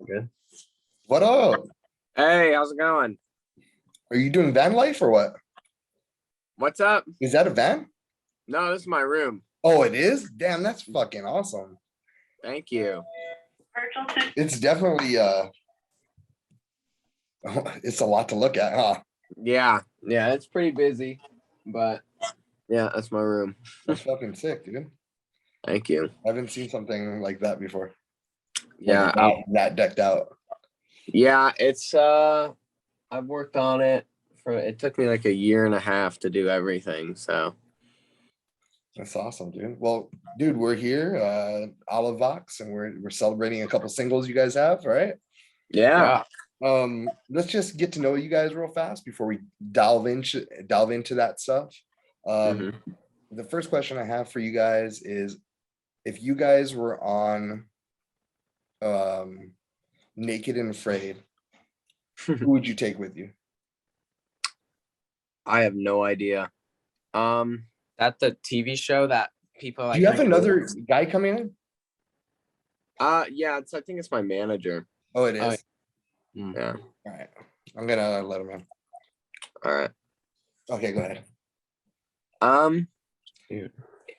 Good. What up? Hey, how's it going? Are you doing van life or what? What's up? Is that a van? No, this is my room. Oh, it is? Damn, that's fucking awesome. Thank you. It's definitely it's a lot to look at, huh? Yeah, it's pretty busy, but yeah, that's my room. That's fucking sick, dude. Thank you. I haven't seen something like that before. Yeah, Like that decked out. yeah, it's I've worked on it it took me like a year and a half to do everything, so That's awesome, dude. Well, dude, we're here, Olive Vox, and we're celebrating a couple singles you guys have, right? yeah. Let's just get to know you guys real fast before we delve into that stuff. Mhm. The first question I have for you guys is if you guys were on Naked and Afraid, who would you take with you? I have no idea. That the TV show that people Do like. you have another guy coming in? Yeah, I think it's my manager. Oh, it is. Yeah. All right. I'm gonna let him in. All right. Okay, go ahead.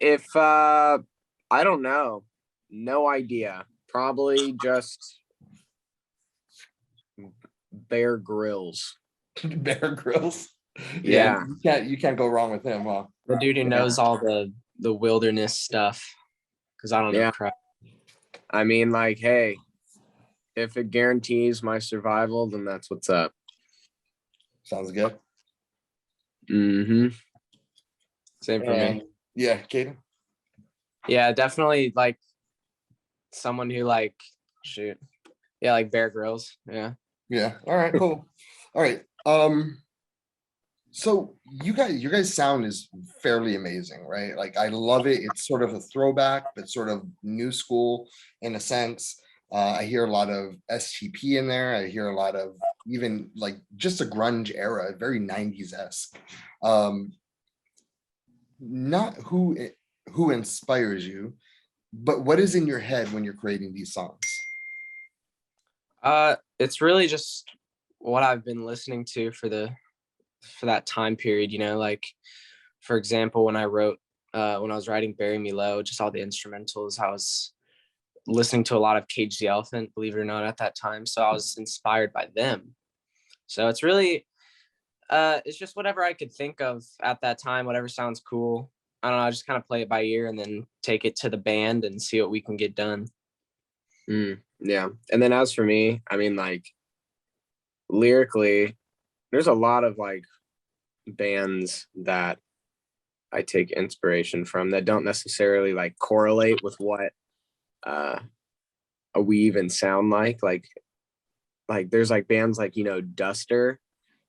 If I don't know, no idea. Probably just Bear Grylls. Bear Grylls. Yeah. You can't go wrong with him, huh? The dude who knows all the wilderness stuff. Because I don't know crap. I mean, like, hey, if it guarantees my survival, then that's what's up. Sounds good. Mm-hmm. Same for me. Yeah, Kaden. Yeah, definitely like someone who like like Bear Grylls. Yeah. Yeah. All right, cool. All right. So your guys' sound is fairly amazing, right? Like I love it. It's sort of a throwback, but sort of new school in a sense. I hear a lot of STP in there. I hear a lot of even like just a grunge era, very 90s-esque. Not who inspires you, but what is in your head when you're creating these songs? It's really just what I've been listening to for that time period, like for example, when I was writing Bury Me Low, just all the instrumentals, I was listening to a lot of Cage the Elephant, believe it or not, at that time. So I was inspired by them. So it's really it's just whatever I could think of at that time, whatever sounds cool. I don't know, I just kind of play it by ear and then take it to the band and see what we can get done. Yeah. And then as for me, I mean, like lyrically, there's a lot of like bands that I take inspiration from that don't necessarily like correlate with what we even sound like there's like bands like Duster,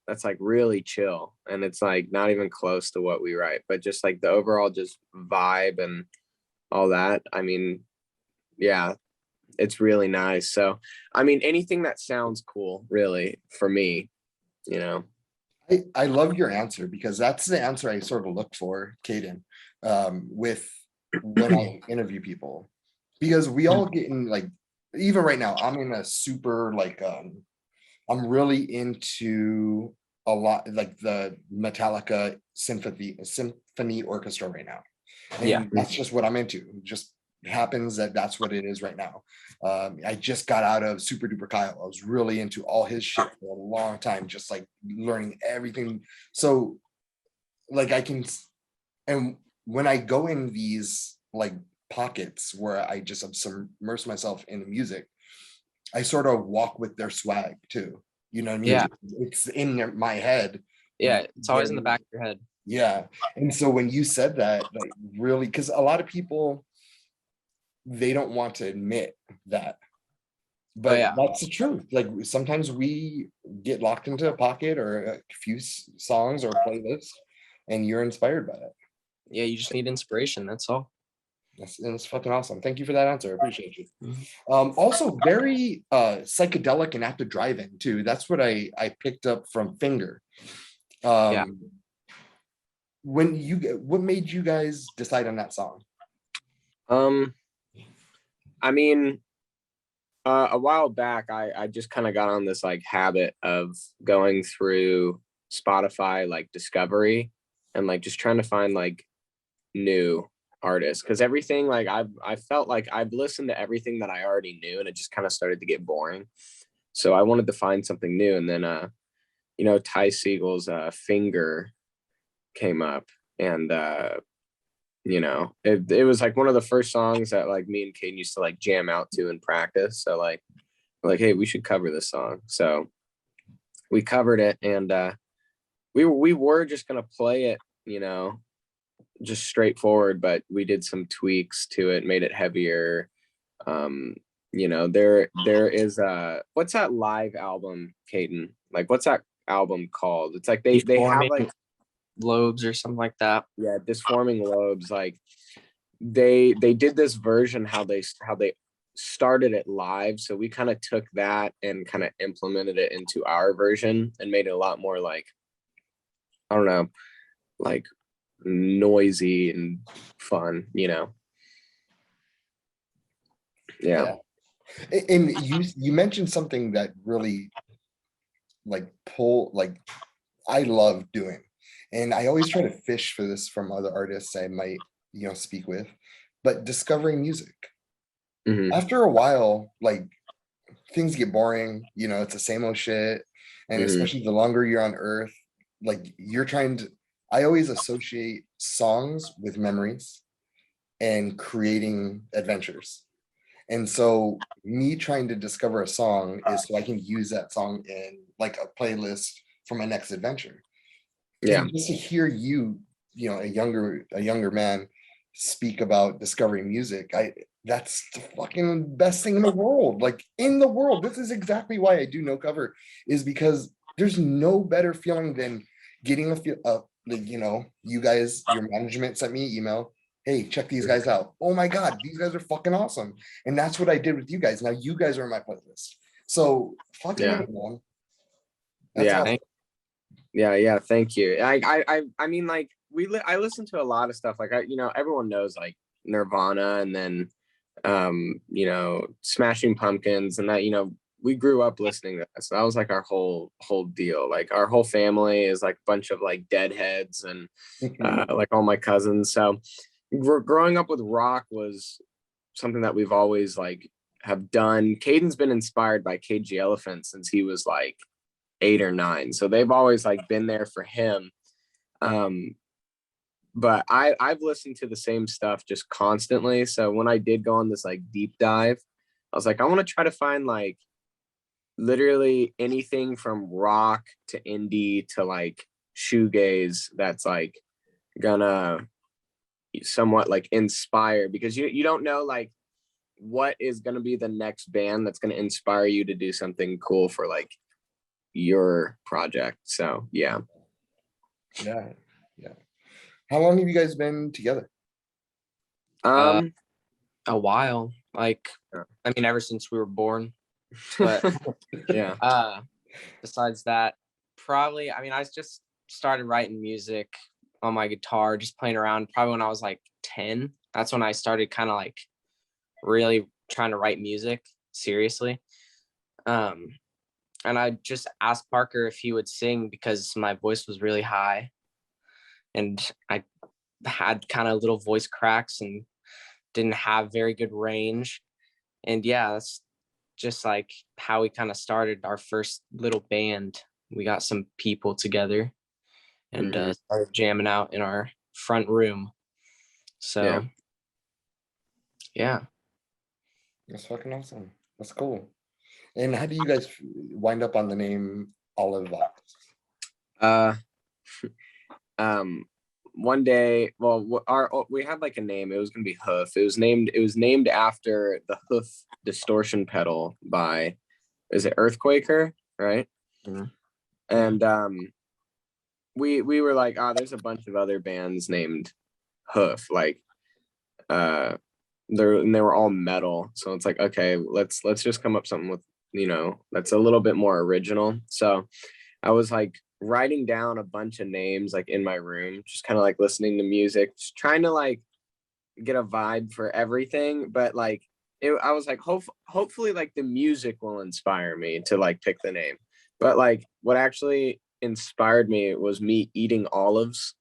that's like really chill and it's like not even close to what we write, but just like the overall just vibe and all that. I mean, yeah, it's really nice. So I mean, anything that sounds cool really for me. I love your answer because that's the answer I sort of look for, Caden, with when I interview people, because we all get in like, even right now, I'm in a super like, I'm really into a lot like the Metallica symphony orchestra right now. And that's just what I'm into. It just happens that's what it is right now. I just got out of Super Duper Kyle. I was really into all his shit for a long time, just like learning everything. So like and when I go in these like pockets where I just submerge myself in the music, I sort of walk with their swag too. You know what I mean? Yeah. It's in my head. Yeah, it's always in the back of your head. Yeah. And so when you said that, like really, because a lot of people, they don't want to admit that. But that's the truth. Like sometimes we get locked into a pocket or a few songs or playlists, and you're inspired by it. Yeah, you just need inspiration. That's all. That's fucking awesome. Thank you for that answer. I appreciate you. Also very psychedelic and active driving too. That's what I picked up from Finger. What made you guys decide on that song? I mean, A while back, I just kind of got on this like habit of going through Spotify like discovery and like just trying to find like new artists, because everything like I felt like I've listened to everything that I already knew and it just kind of started to get boring. So I wanted to find something new, and then Ty Siegel's Finger came up, and it was like one of the first songs that like me and Caden used to like jam out to in practice. So like, hey, we should cover this song. So we covered it, and we were just gonna play it, just straightforward, but we did some tweaks to it, made it heavier. There is what's that live album, Caden? Like what's that album called? It's like they have like Lobes or something like that. yeah, Disforming Lobes. Like they did this version how they started it live. So we kind of took that and kind of implemented it into our version and made it a lot more like, I don't know, like noisy and fun, Yeah. And you mentioned something that really like I love doing, and I always try to fish for this from other artists I might speak with, but discovering music. Mhm. After a while, like things get boring, it's the same old shit. And Mhm. especially the longer you're on earth, like I always associate songs with memories and creating adventures. And so me trying to discover a song is so I can use that song in like a playlist for my next adventure. Yeah. And just to hear a younger man speak about discovering music, that's the fucking best thing in the world. Like in the world. This is exactly why I do no cover, is because there's no better feeling than getting a feel like, you guys, your management sent me an email. Hey, check these guys out. Oh my God, these guys are fucking awesome. And that's what I did with you guys. Now you guys are in my playlist. So fucking Yeah. man. That's Yeah. awesome. Yeah. Thank you. I mean, like I listen to a lot of stuff. Like everyone knows like Nirvana, and then Smashing Pumpkins, and that we grew up listening to that. So that was like our whole deal. Like our whole family is like a bunch of like Deadheads, and like all my cousins. So growing up with rock was something that we've always like have done. Caden's been inspired by KG Elephant since he was like 8 or 9. So they've always like been there for him. But I've listened to the same stuff just constantly. So when I did go on this like deep dive, I was like, I want to try to find like literally anything from rock to indie to like shoegaze that's like gonna somewhat like inspire, because you don't know like what is gonna be the next band that's gonna inspire you to do something cool for like your project. So yeah. Yeah. How long have you guys been together? A while, like I mean, ever since we were born. But Yeah. Besides that, probably, I mean, I just started writing music on my guitar, just playing around probably when I was like 10. That's when I started kind of like really trying to write music seriously. And I just asked Parker if he would sing because my voice was really high and I had kind of little voice cracks and didn't have very good range. And yeah, that's just like how we kind of started our first little band. We got some people together and started jamming out in our front room. So yeah. That's fucking awesome. That's cool. And how do you guys wind up on the name Olive Vox? One day, well, we had like a name. It was gonna be Hoof. It was named after the Hoof distortion pedal by, is it Earthquaker, right? Mm-hmm. And we were like, there's a bunch of other bands named Hoof, like they were all metal. So it's like, okay, let's just come up something with that's a little bit more original. So I was like writing down a bunch of names like in my room, just kind of like listening to music, just trying to like get a vibe for everything. But like I was like, hopefully like the music will inspire me to like pick the name. But like what actually inspired me was me eating olives.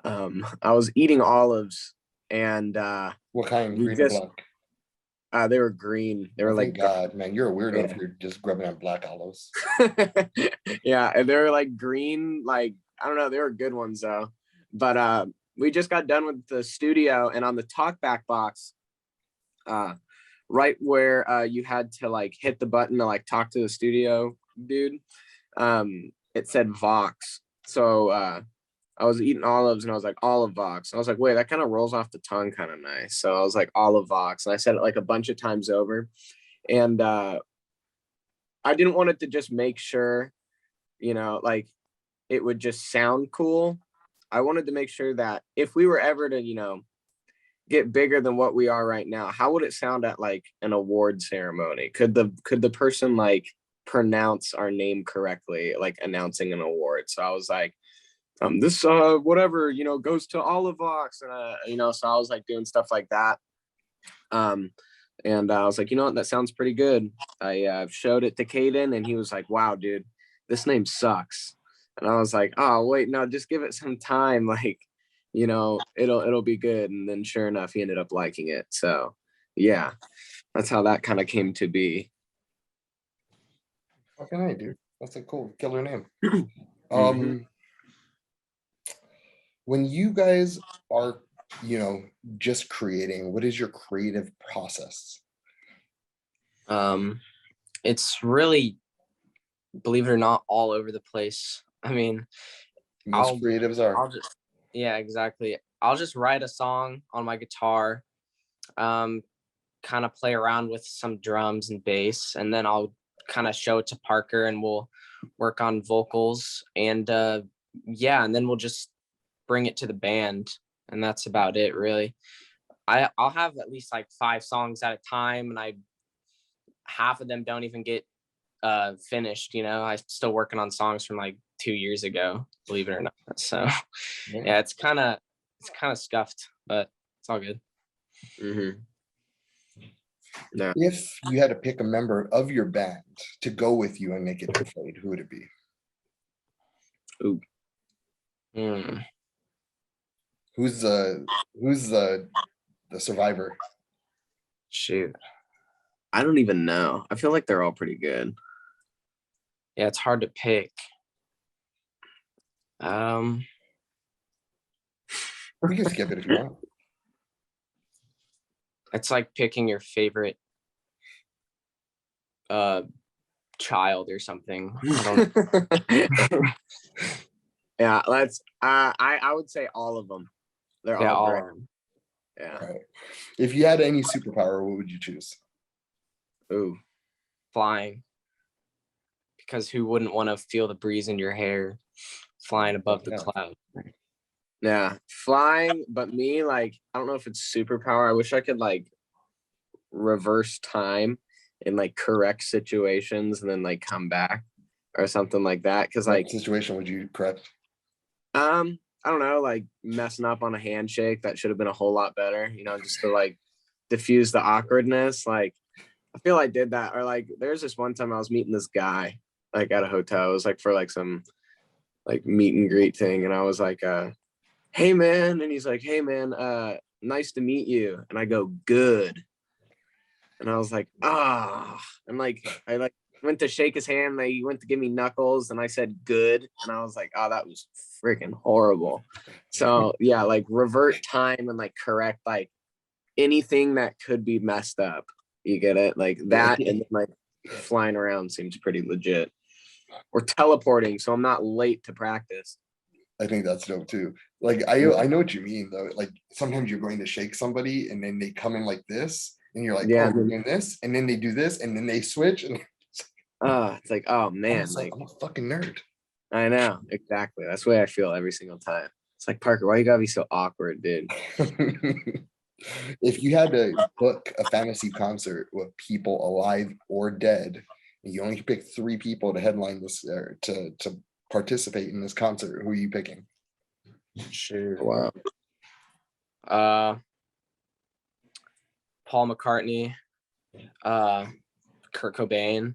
I was eating olives and What kind? we Green or just black? they were green. They Oh, were thank like God, man. You're a weirdo if yeah. you're just grubbing on black olives. Yeah, and they were like green, like I don't know, they were good ones though. But we just got done with the studio and on the talkback box, right where you had to like hit the button to like talk to the studio dude, it said Vox. So I was eating olives and I was like Olive Vox. I was like, wait, that kind of rolls off the tongue kind of nice. So I was like Olive Vox. And I said it like a bunch of times over. And I didn't want it to just make sure, like it would just sound cool. I wanted to make sure that if we were ever to, get bigger than what we are right now, how would it sound at like an award ceremony? Could the person like pronounce our name correctly, like announcing an award? So I was like, this whatever, goes to Olive Vox. And so I was like doing stuff like that. And I was like, you know what, that sounds pretty good. I showed it to Caden and he was like, wow, dude, this name sucks. And I was like, oh wait, no, just give it some time. Like, it'll be good. And then sure enough, he ended up liking it. So yeah, that's how that kind of came to be. Fucking I, dude. That's a cool killer name. Mhm. When you guys are, just creating, what is your creative process? It's really, believe it or not, all over the place. I mean, Most I'll creatives are. I'll just yeah, exactly. I'll just write a song on my guitar, kind of play around with some drums and bass, and then I'll kind of show it to Parker and we'll work on vocals and yeah, and then we'll just bring it to the band and that's about it really. I'll have at least like 5 songs at a time and half of them don't even get finished. I'm still working on songs from like 2 years ago, believe it or not. So yeah, it's kind of scuffed, but it's all good. Mhm. Yeah. If you had to pick a member of your band to go with you and make it a fade, who would it be? Ooh. Who's the survivor? Shoot. I don't even know. I feel like they're all pretty good. Yeah, it's hard to pick. You can skip it if you want. It's like picking your favorite child or something. Yeah, let's I would say all of them. They're Yeah, all all great. of them. Yeah. All right. If you had any superpower, what would you choose? Ooh. Flying, because who wouldn't want to feel the breeze in your hair flying above the Yeah. cloud? Yeah. Flying, but me, like, I don't know if it's superpower. I wish I could like reverse time and like correct situations and then like come back or something like that. Cause What like situation would you correct? I don't know, like messing up on a handshake that should have been a whole lot better, just to like diffuse the awkwardness. Like I feel I did that. Or like there's this one time I was meeting this guy like at a hotel. It was like for like some like meet and greet thing. And I was like, hey man. And he's like, hey man, nice to meet you. And I go, good. And I was like, and like I like went to shake his hand. They went to give me knuckles, and I said good. And I was like, oh, that was freaking horrible. So yeah, like revert time and like correct like anything that could be messed up. You get it? Like that, and then, like flying around seems pretty legit. Or teleporting, so I'm not late to practice. I think that's dope too. Like I know what you mean though. Like sometimes you're going to shake somebody and then they come in like this, and you're like, Yeah. oh, we're doing this, and then they do this, and then they switch, and It's like, oh I'm man, just like, I'm a fucking nerd. I know exactly. That's the way I feel every single time. It's like, Parker, why you gotta be so awkward, dude? If you had to book a fantasy concert with people alive or dead, and you only pick 3 people to headline this to participate in this concert, who are you picking? Sure. Wow. Paul McCartney, Kurt Cobain.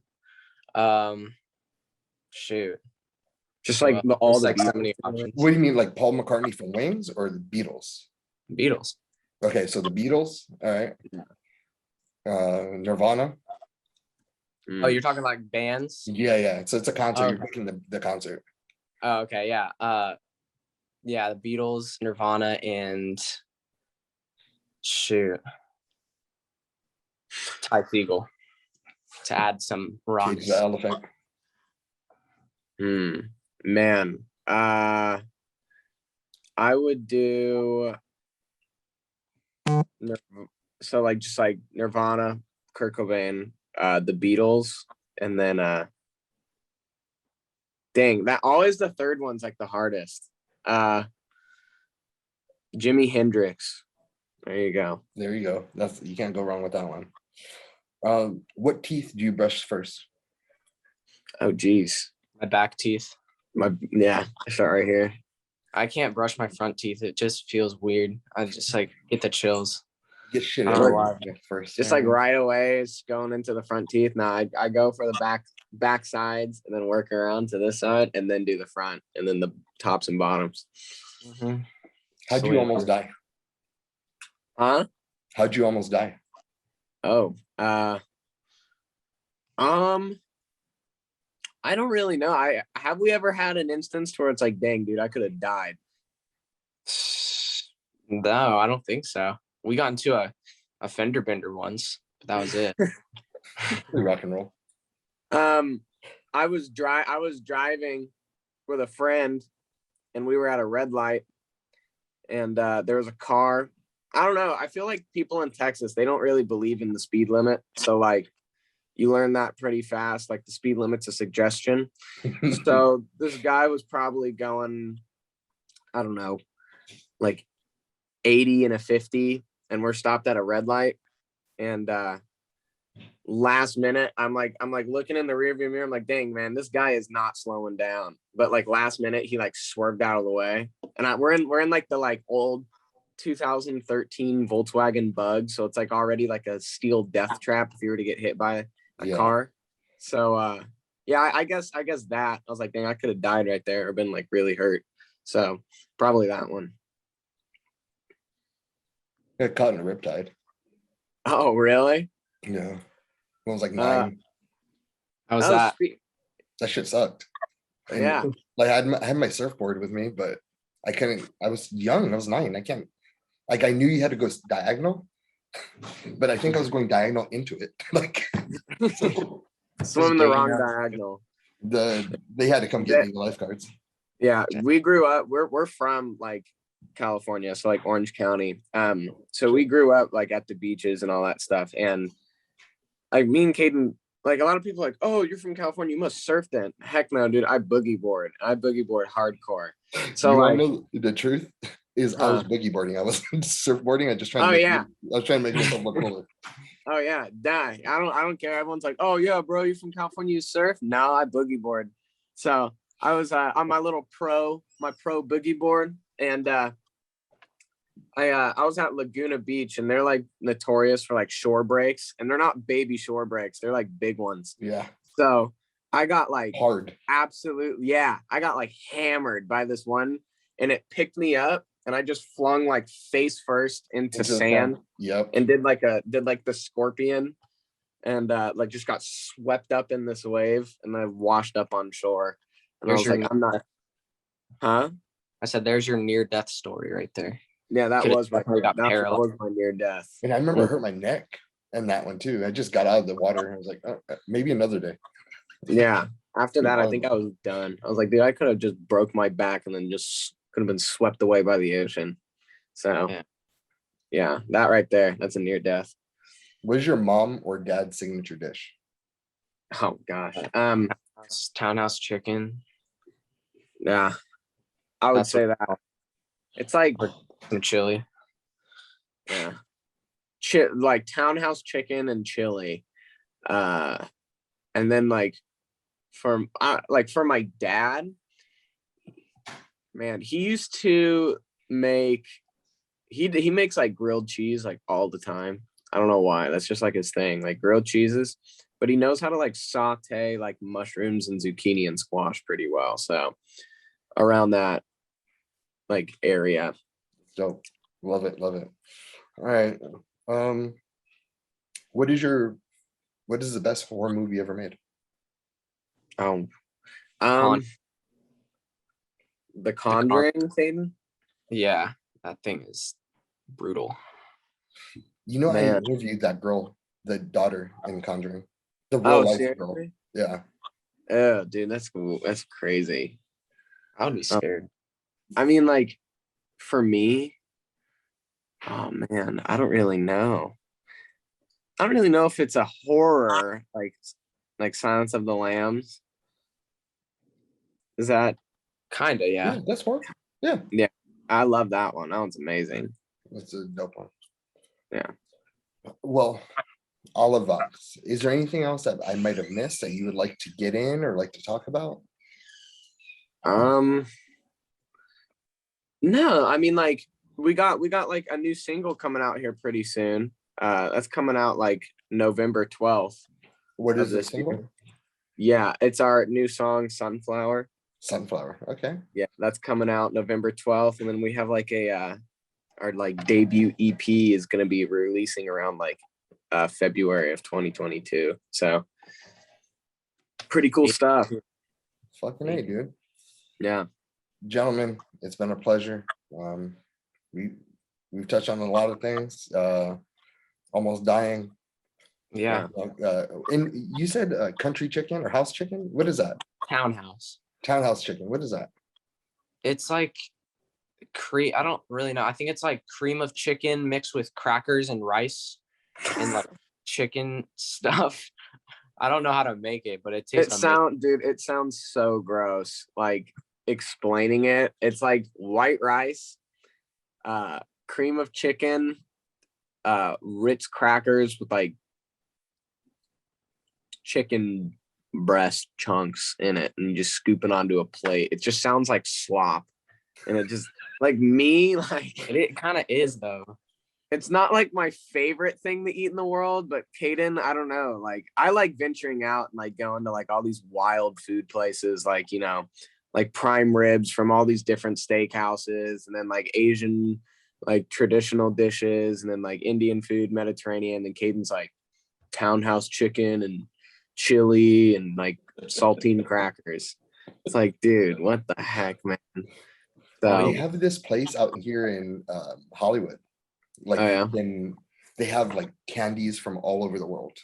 Shoot. Just So, like all there's, the like so many Beatles. options. What do you mean, like Paul McCartney from Wings or the Beatles? Beatles. Okay, so the Beatles. All right. Nirvana. Oh, you're talking like bands? Yeah. So it's a concert. Oh, You're picking the concert. Oh, okay, yeah. Yeah, the Beatles, Nirvana, and shoot, Ty Segall to add some rocks. Cage the Elephant. Man. I would do so like just like Nirvana, Kurt Cobain, the Beatles, and then dang, that always the third one's like the hardest. Jimi Hendrix. There you go. There you go. That's, you can't go wrong with that one. What teeth do you brush first? Oh geez. My back teeth. I start right here. I can't brush my front teeth. It just feels weird. I just like get the chills. Get shit I out don't of know why. first. Just like right away, it's going into the front teeth. Now I go for the back sides and then work around to this side and then do the front and then the tops and bottoms. Mm-hmm. How'd you almost die? Huh? How'd you almost die? Oh, I don't really know. Have we ever had an instance where it's like, dang, dude, I could have died? No, I don't think so. We got into a fender bender once, but that was it. Pretty rock and roll. I was driving with a friend and we were at a red light and there was a car. I don't know. I feel like people in Texas, they don't really believe in the speed limit. So like you learn that pretty fast. Like the speed limit's a suggestion. So this guy was probably going, I don't know, like 80 and a 50, and we're stopped at a red light. And last minute, I'm like looking in the rearview mirror. I'm like, dang, man, this guy is not slowing down. But like last minute, he like swerved out of the way. And we're in like the like old 2013 Volkswagen Bug. So it's like already like a steel death trap if you were to get hit by a car. So yeah, I guess that I was like, dang, I could have died right there or been like really hurt. So probably that one. Got caught in a riptide. Oh, really? Yeah. When I was like 9. How was that? That shit sucked. And, Yeah. like I had my surfboard with me, but I couldn't. I was young. I was 9. I can't. Like I knew you had to go diagonal, but I think I was going diagonal into it. Like Swimming the wrong diagonal. They had to come get me the lifeguards. Yeah, we grew up. We're from like California, so like Orange County. So we grew up like at the beaches and all that stuff. And like me and Caden, like a lot of people are like, oh, you're from California, you must surf then. Heck no, dude. I boogie board hardcore. So you like, know the truth is I was boogie boarding. I was surfboarding. I just trying to I was trying to make myself look cooler. Oh yeah, die. I don't care. Everyone's like, oh yeah, bro, you from California, you surf? No, I boogie board. So I was on my pro boogie board, and I was at Laguna Beach, and they're like notorious for like shore breaks, and they're not baby shore breaks, they're like big ones. Yeah. So I got like hard. Absolutely, yeah. I got like hammered by this one, and it picked me up, and I just flung like face first into sand. Yep. And did like the scorpion, and like just got swept up in this wave, and then washed up on shore. And There's I was like, I'm not. Huh? I said, there's your near-death story right there. Yeah, that was my near death. And I remember I hurt my neck and that one too. I just got out of the water and I was like, oh, maybe another day. Yeah. After that, I think I was done. I was like, dude, I could have just broke my back and then just could have been swept away by the ocean. So yeah, that right there, that's a near death. What is your mom or dad's signature dish? Oh gosh. Townhouse chicken. Yeah. I would say that. It's like some chili. Yeah. Like townhouse chicken and chili. And then like for my dad, man, he used to make he makes like grilled cheese like all the time. I don't know why. That's just like his thing, like grilled cheeses. But he knows how to like saute like mushrooms and zucchini and squash pretty well. So around that like area. Dope. Love it. Love it. All right. Um, what is the best horror movie ever made? Oh, Con- The Conjuring, Satan. Yeah, that thing is brutal. You know, I Man. interviewed that girl, the daughter in Conjuring, the Oh, real life girl. seriously? Yeah. Oh, dude, that's cool. That's crazy. I would be scared. I mean, like for me, oh man, I don't really know. I don't really know if it's a horror like Silence of the Lambs. Is that? Kinda, yeah. Yeah, that's horror. Yeah, Yeah, I love that one. That one's amazing. that's a dope one. Yeah. Well, Olive Vox, is there anything else that I might have missed that you would like to get in or like to talk about? No, I mean like we got like a new single coming out here pretty soon. That's coming out like November 12th What of is the this year. single? Yeah, it's our new song Sunflower. Sunflower. Okay. Yeah, that's coming out November 12th. And then we have like our like debut EP is gonna be releasing around like February of 2022. So pretty cool stuff. Fucking A, dude. Yeah. Gentlemen, it's been a pleasure. We've touched on a lot of things. Almost dying. Yeah. And you said country chicken or house chicken? What is that? Townhouse. Townhouse chicken. What is that? It's like cream. I don't really know. I think it's like cream of chicken mixed with crackers and rice and like chicken stuff. I don't know how to make it, but it tastes amazing. Dude, it sounds so gross. Like explaining it, it's like white rice, cream of chicken, Ritz crackers with like chicken breast chunks in it, and you just scoop it onto a plate. It just sounds like slop, and it just like me like It kind of is though. it's not like my favorite thing to eat in the world, but Caden, I don't know. Like I like venturing out and like going to like all these wild food places, like like prime ribs from all these different steakhouses, and then like Asian like traditional dishes, and then like Indian food, Mediterranean. And Caden's like townhouse chicken and chili and like saltine crackers. It's like, dude, what the heck, man? They So, have this place out here in Hollywood. Like oh yeah. they have like candies from all over the world.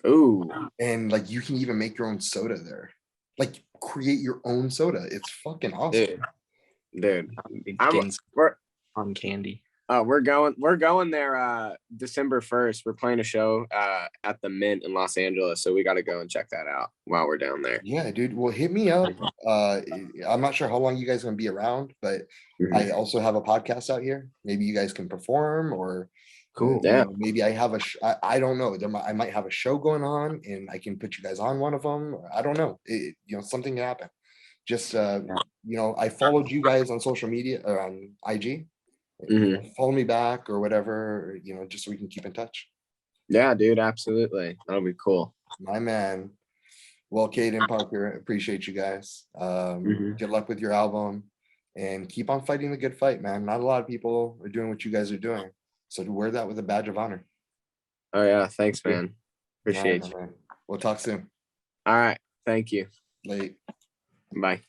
Ooh, And like you can even make your own soda there. Like create your own soda. It's fucking awesome. dude. Begins We're on candy. we're going there December 1st. We're playing a show at the Mint in Los Angeles, so we got to go and check that out while we're down there. Yeah, dude. Well, hit me up. I'm not sure how long you guys are gonna be around, but I also have a podcast out here. Maybe you guys can perform, or Cool. Yeah. maybe I have I don't know. I might have a show going on, and I can put you guys on one of them. I don't know. Something can happen. Just I followed you guys on social media or on IG. Follow me back or whatever. Just so we can keep in touch. Yeah, dude, absolutely. That'll be cool. My man. Well, Caden Parker, appreciate you guys. Good luck with your album, and keep on fighting the good fight, man. Not a lot of people are doing what you guys are doing, so to wear that with a badge of honor. Oh yeah, thanks, man. Appreciate you. Man. We'll talk soon. All right, thank you. Late. Bye.